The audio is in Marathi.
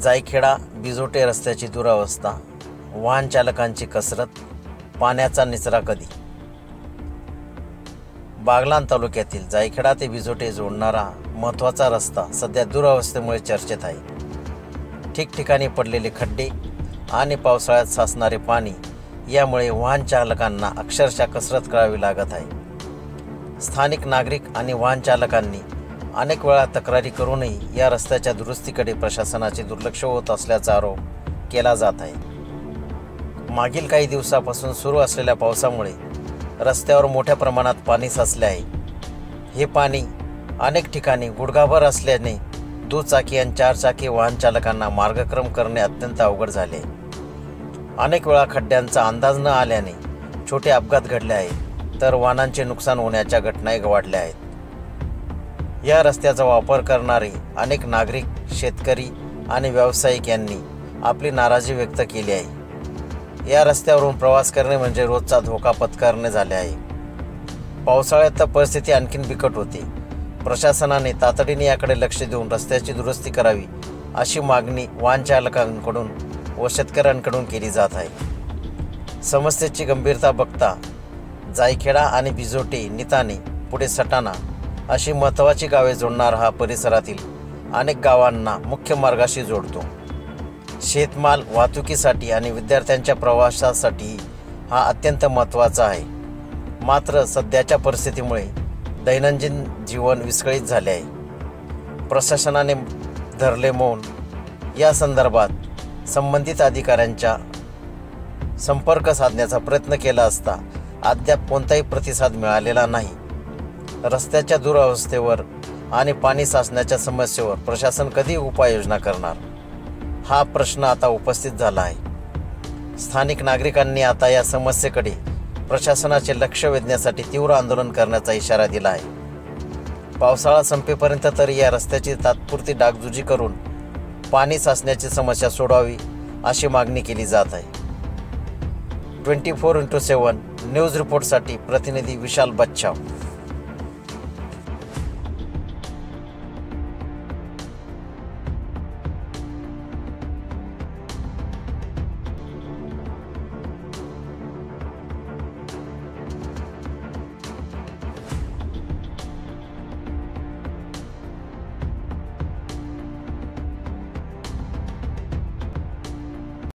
जायखेडा बिजोटे रस्त्याची दुरावस्था, वाहन चालकांची कसरत, पाण्याचा निचरा कधी? बागलाण तालुक्यातील जायखेडा ते बिजोटे जोडणारा महत्त्वाचा रस्ता सध्या दुरावस्थेमुळे चर्चेत आहे। ठिकठिकाणी पडलेले खड्डे आणि पावसाळ्यात साचणारे पाणी यामुळे वाहन चालकांना अक्षरशः कसरत करावी लागत आहे। स्थानिक नागरिक आणि वाहन चालकांनी अनेक वेळा तक्रारी करूनही या रस्त्याच्या दुरुस्तीकडे प्रशासनाचे दुर्लक्ष होत असल्याचा आरोप केला जात आहे। मागील काही दिवसापासून सुरू असलेल्या पावसामुळे रस्त्यावर मोठ्या प्रमाणात पाणी साचले आहे। हे पाणी अनेक ठिकाणी गुडघाभर असल्याने दुचाकी आणि चारचाकी वाहन चालकांना मार्गक्रम करणे अत्यंत अवघड झाले। अनेक वेळा खड्ड्यांचा अंदाज न आल्याने छोटे अपघात घडले आहेत, तर वाहनांचे नुकसान होण्याच्या घटनाही घडल्या आहेत। या रस्त्याचा वापर करणारे अनेक नागरिक, शेतकरी आणि व्यावसायिक यांनी आपली नाराजी व्यक्त केली आहे। या रस्त्यावरून प्रवास करणे म्हणजे रोजचा धोका पत्करणे झाले आहे। पावसाळ्यात तर परिस्थिती आणखीन बिकट होते। प्रशासनाने तातडीने याकडे लक्ष देऊन रस्त्याची दुरुस्ती करावी अशी मागणी वाहन चालकांकडून व शेतकऱ्यांकडून केली जात आहे। समस्येची गंभीरता बघता जायखेडा आणि बिजोटे, निताणे, पुढे सटाणा अशी महत्त्वाची गावे जोडणारा हा परिसरातील अनेक गावांना मुख्य मार्गाशी जोडतो। शेतमाल वाहतुकीसाठी आणि विद्यार्थ्यांच्या प्रवासासाठी हा अत्यंत महत्त्वाचा आहे। मात्र सध्याच्या परिस्थितीमुळे दैनंदिन जीवन विस्कळीत झाले आहे। प्रशासनाने धरले मौन। या संदर्भात संबंधित अधिकाऱ्यांच्या संपर्क साधण्याचा प्रयत्न केला असता अद्याप कोणताही प्रतिसाद मिळालेला नाही। रस्त्याच्या दुरावस्थेवर आणि पाणी साचण्याच्या समस्येवर प्रशासन कधी उपाययोजना करणार, हा प्रश्न आता उपस्थित झाला आहे। स्थानिक नागरिकांनी आता या समस्येकडे प्रशासनाचे लक्ष वेधण्यासाठी तीव्र आंदोलन करण्याचा इशारा दिला आहे। पावसाळा संपेपर्यंत तरी या रस्त्याची तात्पुरती डागडुजी करून पाणी साचण्याची समस्या सोडवावी अशी मागणी केली जात आहे। 24x7 न्यूज रिपोर्टसाठी प्रतिनिधी विशाल बच्छाव।